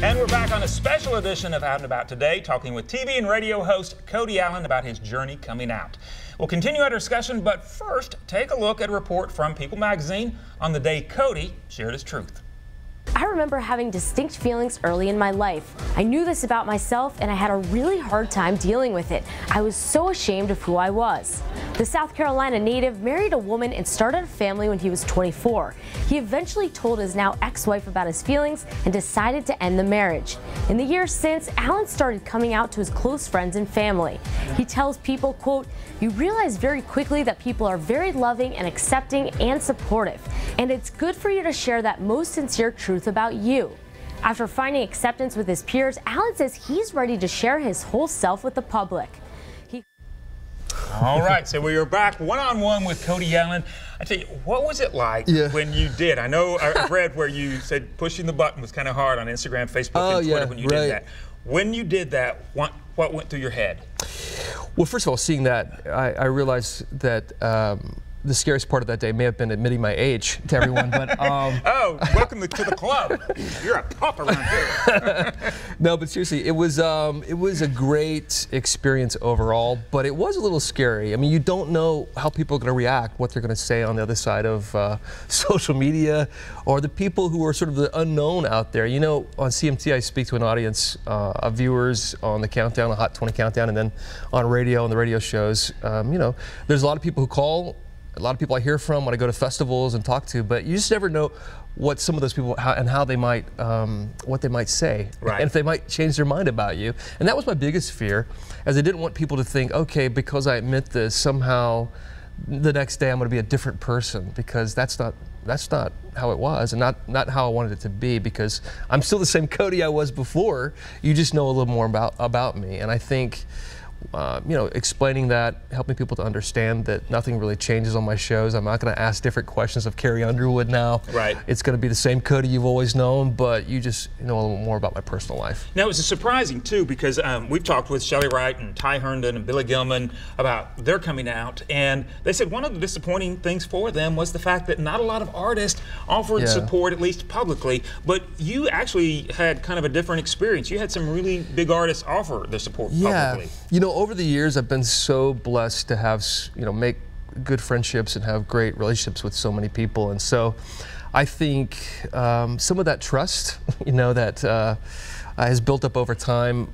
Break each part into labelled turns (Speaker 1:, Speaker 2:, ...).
Speaker 1: And we're back on a special edition of Out and About today, talking with TV and radio host Cody Alan about his journey coming out. We'll continue our discussion, but first, take a look at a report from People magazine on the day Cody shared his truth.
Speaker 2: I remember having distinct feelings early in my life. I knew this about myself, and I had a really hard time dealing with it. I was so ashamed of who I was. The South Carolina native married a woman and started a family when he was 24. He eventually told his now ex-wife about his feelings and decided to end the marriage. In the years since, Alan started coming out to his close friends and family. He tells people, quote, "You realize very quickly that people are very loving and accepting and supportive, and it's good for you to share that most sincere truth about you." After finding acceptance with his peers, Alan says he's ready to share his whole self with the public.
Speaker 1: All right, so we are back one-on-one with Cody Alan. I tell you, what was it like when you did? I know I've read where you said pushing the button was kind of hard on Instagram, Facebook, and Twitter when you did that. When you did that, what went through your head?
Speaker 3: Well, first of all, seeing that, I realized that the scariest part of that day may have been admitting my age to everyone, but
Speaker 1: oh, welcome to the club. You're a pup around here.
Speaker 3: No, but seriously, it was a great experience overall, but it was a little scary. I mean, you don't know how people are going to react, what they're going to say on the other side of social media, or the people who are sort of the unknown out there. You know, on CMT, I speak to an audience of viewers on the countdown, the Hot 20 countdown, and then on radio, on the radio shows. You know, there's a lot of people who call. A lot of people I hear from when I go to festivals and talk to, but you just never know what some of those people how they might, what they might say, and if they might change their mind about you. And that was my biggest fear, as I didn't want people to think, okay, because I admit this, somehow the next day I'm going to be a different person, because that's not how it was, and not how I wanted it to be, because I'm still the same Cody I was before. You just know a little more about me, and I think. You know, explaining that, helping people to understand that nothing really changes on my shows. I'm not going to ask different questions of Carrie Underwood now. Right. It's going to be the same Cody you've always known, but you just know a little more about my personal life.
Speaker 1: Now, it was surprising, too, because we've talked with Shelley Wright and Ty Herndon and Billy Gilman about their coming out, and they said one of the disappointing things for them was the fact that not a lot of artists offered support, at least publicly, but you actually had kind of a different experience. You had some really big artists offer their support publicly.
Speaker 3: You know, over the years, I've been so blessed to have, you know, make good friendships and have great relationships with so many people, and so I think some of that trust, you know, that has built up over time,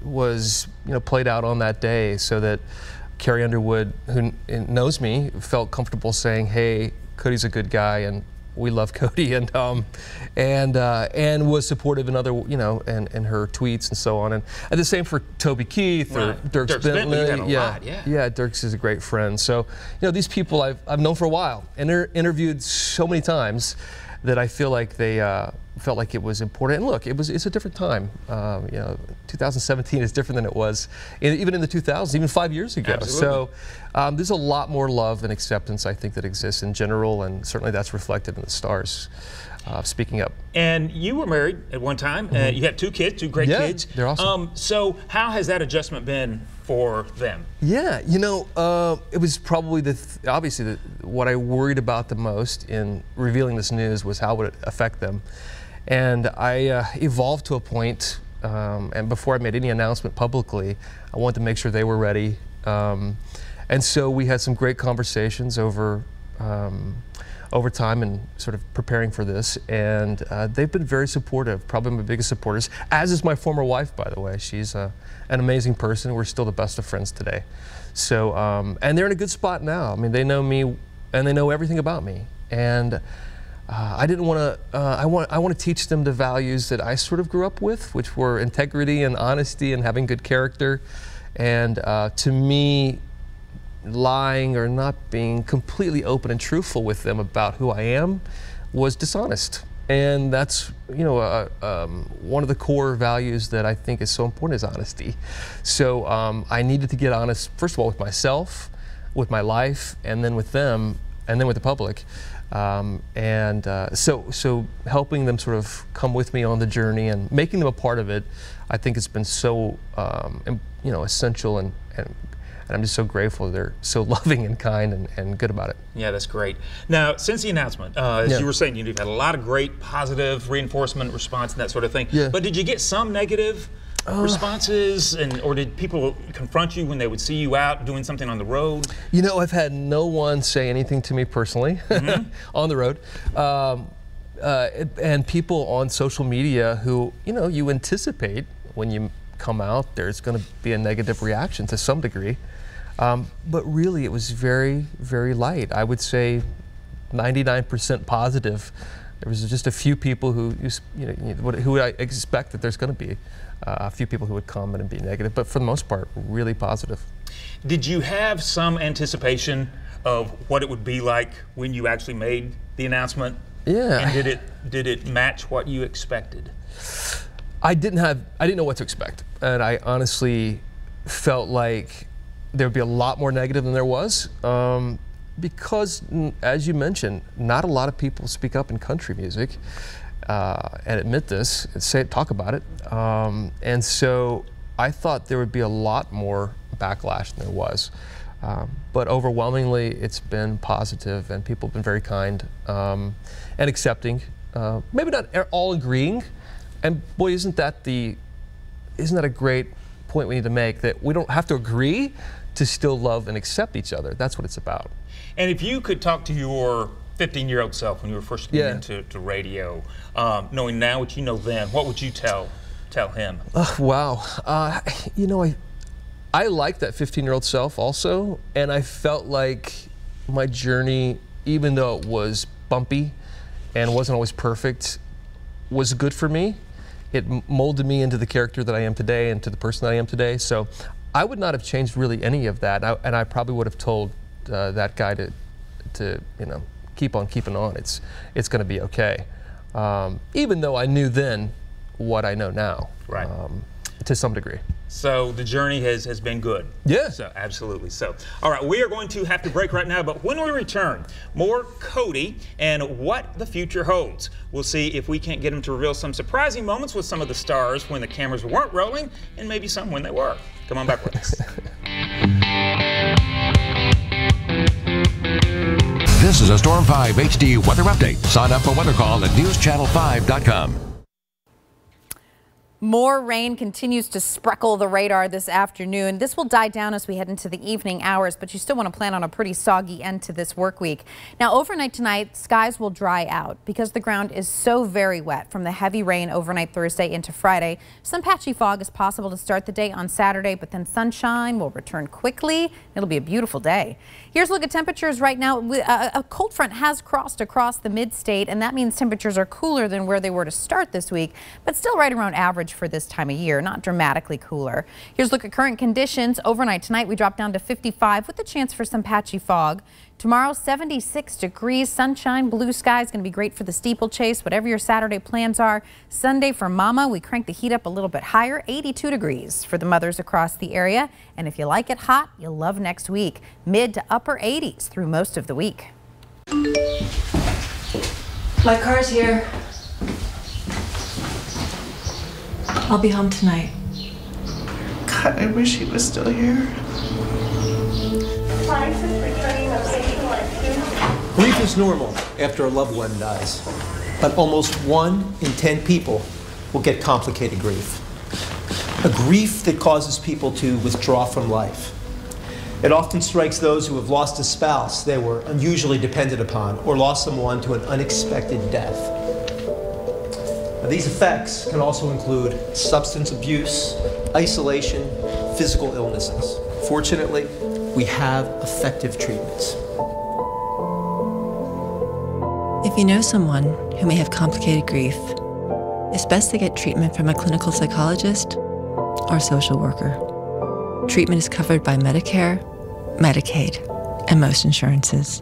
Speaker 3: was, you know, played out on that day, so that Carrie Underwood, who knows me, felt comfortable saying, "Hey, Cody's a good guy, and we love Cody," and was supportive in other, you know, in her tweets and so on, and the same for Toby Keith or Dierks Bentley. Yeah, Dierks is a great friend. So, you know, these people I've known for a while and interviewed so many times that I feel like they felt like it was important. And look, it's a different time. You know, 2017 is different than it was even in the 2000s, even 5 years ago. Absolutely. So there's a lot more love and acceptance, I think, that exists in general, and certainly that's reflected in the stars speaking up.
Speaker 1: And you were married at one time. You had 2 kids, 2 great kids.
Speaker 3: They're awesome.
Speaker 1: So how has that adjustment been for them?
Speaker 3: Yeah, you know, it was probably obviously what I worried about the most in revealing this news was how would it affect them. And I evolved to a point, and before I made any announcement publicly, I wanted to make sure they were ready. And so we had some great conversations over time and sort of preparing for this, and they've been very supportive, probably my biggest supporters, as is my former wife, by the way. She's an amazing person. We're still the best of friends today. So, and they're in a good spot now. I mean, they know me, and they know everything about me. And I didn't want to, I want to teach them the values that I sort of grew up with, which were integrity and honesty and having good character. And to me, lying or not being completely open and truthful with them about who I am was dishonest. And that's, you know, one of the core values that I think is so important is honesty. So I needed to get honest, first of all, with myself, with my life, and then with them, and then with the public. So helping them sort of come with me on the journey and making them a part of it, I think has been so, you know, essential and And I'm just so grateful they're so loving and kind and good about it.
Speaker 1: Yeah, that's great. Now, since the announcement, as you were saying, you've had a lot of great positive reinforcement response and that sort of thing.
Speaker 3: Yeah.
Speaker 1: But did you get some negative responses, or did people confront you when they would see you out doing something on the road?
Speaker 3: You know, I've had no one say anything to me personally on the road. And people on social media who, you know, you anticipate when you come out, there's going to be a negative reaction to some degree. But really, it was very, very light. I would say 99% positive. There was just a few people who, who I expect that there's going to be a few people who would comment and be negative, but for the most part, really positive.
Speaker 1: Did you have some anticipation of what it would be like when you actually made the announcement?
Speaker 3: Yeah.
Speaker 1: And did it match what you expected?
Speaker 3: I didn't know what to expect, and I honestly felt like there would be a lot more negative than there was, because, as you mentioned, not a lot of people speak up in country music and admit this, and talk about it, and so I thought there would be a lot more backlash than there was. But overwhelmingly, it's been positive, and people have been very kind and accepting. Maybe not all agreeing, and boy, isn't that a great point we need to make, that we don't have to agree to still love and accept each other. That's what it's about. And
Speaker 1: if you could talk to your 15-year-old self when you were first getting into radio, knowing now what you know then, what would you tell him?
Speaker 3: Wow. You know, I like that 15-year-old self also, and I felt like my journey, even though it was bumpy and wasn't always perfect, was good for me. It molded me into the character that I am today and to the person that I am today. So I would not have changed really any of that, and I probably would have told that guy to keep on keeping on. It's going to be okay. Even though I knew then what I know now,
Speaker 1: right?
Speaker 3: To some degree.
Speaker 1: So the journey has been good.
Speaker 3: Yeah.
Speaker 1: So absolutely. So, all right, we are going to have to break right now, but when we return, more Cody and what the future holds. We'll see if we can't get him to reveal some surprising moments with some of the stars when the cameras weren't rolling, and maybe some when they were. Come on back with us.
Speaker 4: This is a Storm 5 HD weather update. Sign up for Weather Call at newschannel5.com.
Speaker 5: More rain continues to speckle the radar this afternoon. This will die down as we head into the evening hours, but you still want to plan on a pretty soggy end to this work week. Now, overnight tonight, skies will dry out because the ground is so very wet from the heavy rain overnight Thursday into Friday. Some patchy fog is possible to start the day on Saturday, but then sunshine will return quickly. It'll be a beautiful day. Here's a look at temperatures right now. A cold front has crossed across the mid-state, and that means temperatures are cooler than where they were to start this week, but still right around average for this time of year, not dramatically cooler. Here's a look at current conditions. Overnight tonight, we drop down to 55 with a chance for some patchy fog. Tomorrow, 76 degrees, sunshine, blue skies, going to be great for the steeplechase, whatever your Saturday plans are. Sunday for Mama, we crank the heat up a little bit higher, 82 degrees for the mothers across the area. And if you like it hot, you'll love next week. Mid to upper 80s through most of the week.
Speaker 6: My car's here. I'll be home tonight.
Speaker 7: God, I wish he was still here.
Speaker 8: Grief is normal after a loved one dies, but almost 1 in 10 people will get complicated grief. A grief that causes people to withdraw from life. It often strikes those who have lost a spouse they were unusually dependent upon, or lost someone to an unexpected death. Now, these effects can also include substance abuse, isolation, physical illnesses. Fortunately, we have effective treatments.
Speaker 6: If you know someone who may have complicated grief, it's best to get treatment from a clinical psychologist or social worker. Treatment is covered by Medicare, Medicaid, and most insurances.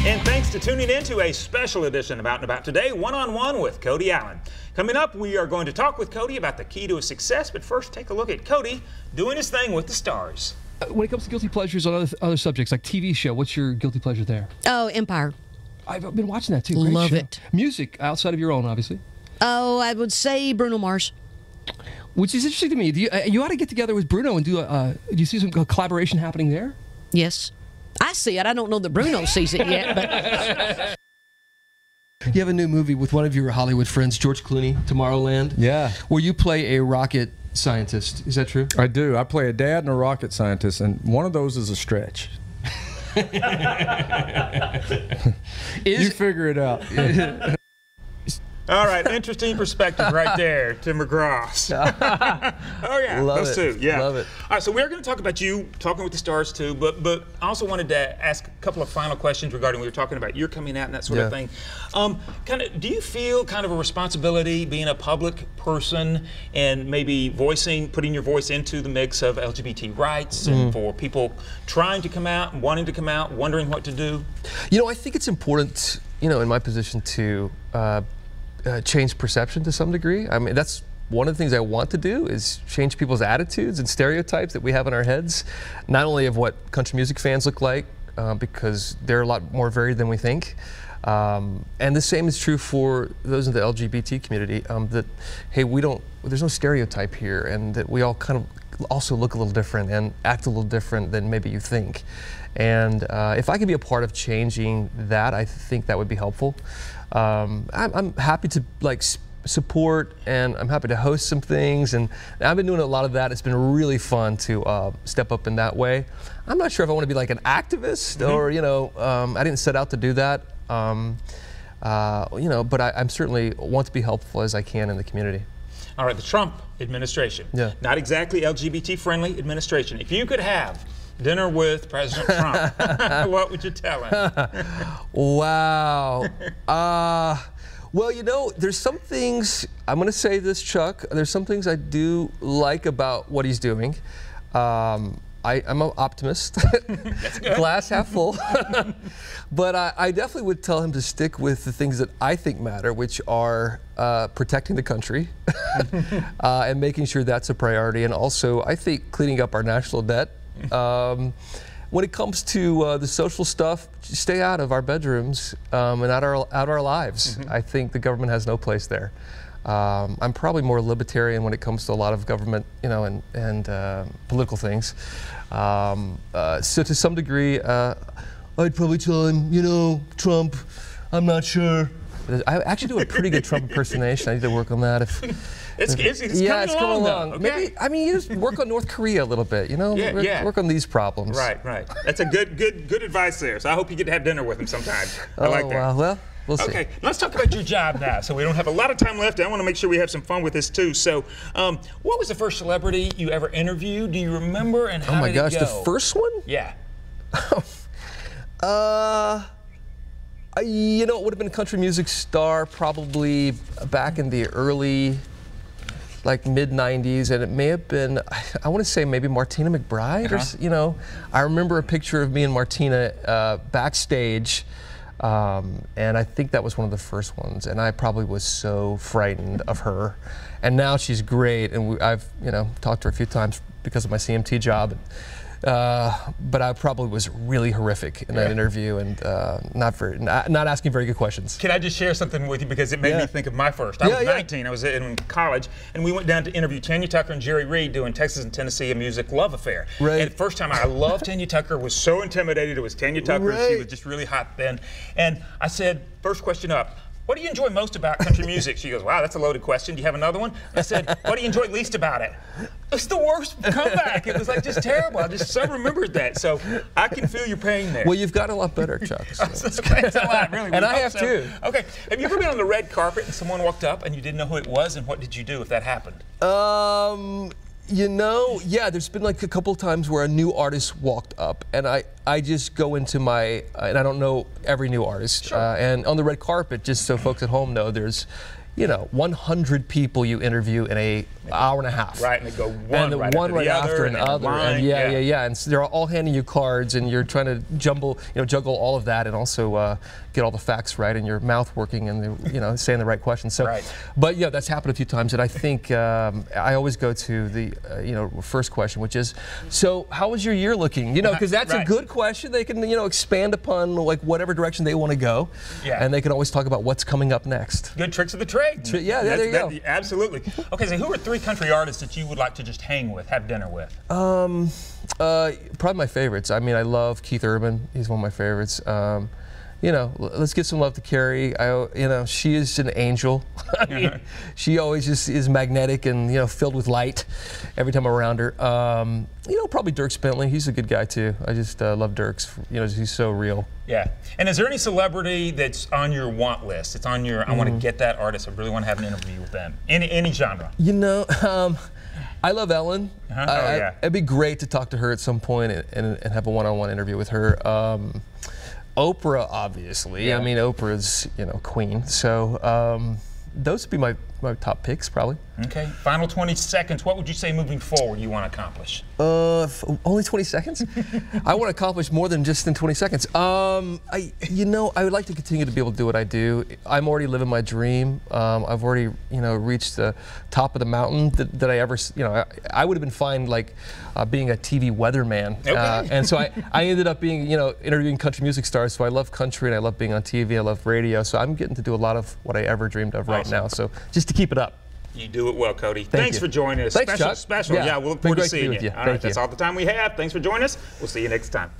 Speaker 1: And thanks to tuning in to a special edition of Out and About today, one-on-one with Cody Alan. Coming up, we are going to talk with Cody about the key to his success, but first take a look at Cody doing his thing with the stars.
Speaker 9: When it comes to guilty pleasures on other subjects, like TV show, what's your guilty pleasure there?
Speaker 10: Oh, Empire.
Speaker 9: I've been watching that too. Great
Speaker 10: Love
Speaker 9: show.
Speaker 10: it.
Speaker 9: Music, outside of your own, obviously.
Speaker 10: Oh, I would say Bruno Mars.
Speaker 9: which is interesting to me. You ought to get together with Bruno and do you see some collaboration happening there?
Speaker 10: Yes. I see it. I don't know that Bruno sees it yet, but...
Speaker 9: You have a new movie with one of your Hollywood friends, George Clooney, Tomorrowland.
Speaker 11: Yeah.
Speaker 9: Where you play a rocket scientist. Is that true?
Speaker 11: I do. I play a dad and a rocket scientist, and one of those is a stretch. You figure it out.
Speaker 1: All right, interesting perspective right there, Tim McGraw. Oh yeah,
Speaker 3: Love
Speaker 1: those
Speaker 3: it.
Speaker 1: two. Yeah.
Speaker 3: Love it.
Speaker 1: All right, so we're going to talk about you talking with the stars too, but I also wanted to ask a couple of final questions regarding we were talking about your coming out and that sort of thing. Do you feel kind of a responsibility being a public person and maybe putting your voice into the mix of LGBT rights and for people trying to come out and wanting to come out, wondering what to do?
Speaker 3: You know, I think it's important, you know, in my position to change perception to some degree. I mean, that's one of the things I want to do is change people's attitudes and stereotypes that we have in our heads, not only of what country music fans look like, because they're a lot more varied than we think. And the same is true for those in the LGBT community, that, hey, there's no stereotype here, and that we all kind of also look a little different and act a little different than maybe you think. And if I could be a part of changing that, I think that would be helpful. I'm happy to support, and I'm happy to host some things, and I've been doing a lot of that. It's been really fun to step up in that way. I'm not sure if I want to be like an activist or, you know, I didn't set out to do that, you know, but I certainly want to be helpful as I can in the community.
Speaker 1: All right, the Trump administration, not exactly LGBT friendly administration. If you could have dinner with President Trump, what would you tell him?
Speaker 3: Wow. Well, you know, there's some things, I'm going to say this, Chuck, there's some things I do like about what he's doing. I'm an optimist, glass half full, but I definitely would tell him to stick with the things that I think matter, which are protecting the country and making sure that's a priority, and also I think cleaning up our national debt. When it comes to the social stuff, stay out of our bedrooms and out our lives. I think the government has no place there. I'm probably more libertarian when it comes to a lot of government, you know, and political things. So to some degree, I'd probably tell him, you know, Trump, I'm not sure. I actually do a pretty good Trump impersonation. I need to work on that.
Speaker 1: It's coming along. Okay.
Speaker 3: Maybe, I mean, you just work on North Korea a little bit, you know? Work on these problems.
Speaker 1: Right. That's a good advice there. So I hope you get to have dinner with him sometime. I like that.
Speaker 3: Well, we'll see.
Speaker 1: Okay, let's talk about your job now. So we don't have a lot of time left. I want to make sure we have some fun with this too. So what was the first celebrity you ever interviewed? Do you remember, and how did it go?
Speaker 3: Oh my gosh, the first one?
Speaker 1: Yeah.
Speaker 3: You know, it would have been a country music star probably back in the early, like mid-90s, and it may have been, I want to say maybe Martina McBride, or, you know. I remember a picture of me and Martina backstage, and I think that was one of the first ones, and I probably was so frightened of her. And now she's great, and I've, you know, talked to her a few times because of my CMT job. But I probably was really horrific in that interview, and not asking very good questions.
Speaker 1: Can I just share something with you, because it made me think of my first. I was 19. I was in college, and we went down to interview Tanya Tucker and Jerry Reed doing Texas and Tennessee, a music love affair.
Speaker 3: Right.
Speaker 1: And the first time I loved Tanya Tucker, was so intimidated. It was Tanya Tucker. She was just really hot then. And I said, first question up, what do you enjoy most about country music? She goes, wow, that's a loaded question. Do you have another one? I said, what do you enjoy least about it? It's the worst comeback. It was like just terrible. I just so remembered that. So I can feel your pain there.
Speaker 3: Well, you've got a lot better, Chuck. So.
Speaker 1: Thanks a lot, really.
Speaker 3: And I have too.
Speaker 1: Okay, have you ever been on the red carpet and someone walked up and you didn't know who it was, and what did you do if that happened?
Speaker 3: You know, yeah, there's been like a couple times where a new artist walked up, and I just go into my, and I don't know every new artist.
Speaker 1: Sure.
Speaker 3: And on the red carpet, just so folks at home know, there's, you know, 100 people you interview in an hour and a half.
Speaker 1: Right, and they go one
Speaker 3: right after another.
Speaker 1: And
Speaker 3: yeah. And so they're all handing you cards, and you're trying to juggle all of that, and also get all the facts right, and your mouth working, and saying the right questions. So, but yeah, that's happened a few times, and I think I always go to the first question, which is, so how was your year looking? You know, because that's a good question. They can expand upon like whatever direction they want to go, and they can always talk about what's coming up next.
Speaker 1: Good tricks of the trade.
Speaker 3: great. Yeah, there you go.
Speaker 1: Absolutely. Okay, so who are 3 country artists that you would like to just hang with, have dinner with?
Speaker 3: Probably my favorites. I mean, I love Keith Urban. He's one of my favorites. You know, let's give some love to Carrie. You know, she is an angel. I mean, she always just is magnetic and, you know, filled with light every time I'm around her. You know, probably Dierks Bentley. He's a good guy too. I just love Dierks. You know, he's so real. Yeah.
Speaker 1: And is there any celebrity that's on your want list? It's on your, I want to get that artist. I really want to have an interview with them. Any genre.
Speaker 3: You know, I love Ellen.
Speaker 1: Oh, yeah.
Speaker 3: It'd be great to talk to her at some point and have a one-on-one interview with her. Oprah, obviously. Yeah. I mean, Oprah's, you know, queen. So those would be my top picks, probably.
Speaker 1: Okay. Final 20 seconds. What would you say moving forward you want to accomplish?
Speaker 3: Only 20 seconds? I want to accomplish more than just in 20 seconds. You know, I would like to continue to be able to do what I do. I'm already living my dream. I've already, you know, reached the top of the mountain that I ever, you know, I would have been fine, like, being a TV weatherman.
Speaker 1: Okay.
Speaker 3: And so I ended up being, you know, interviewing country music stars. So I love country and I love being on TV. I love radio. So I'm getting to do a lot of what I ever dreamed of right now. So just to keep it up.
Speaker 1: You do it well, Cody.
Speaker 3: Thanks
Speaker 1: for joining us.
Speaker 3: Thanks, Chuck.
Speaker 1: Special. Yeah, we'll look forward to seeing you.
Speaker 3: All
Speaker 1: right, that's all the time we have. Thanks for joining us. We'll see you next time.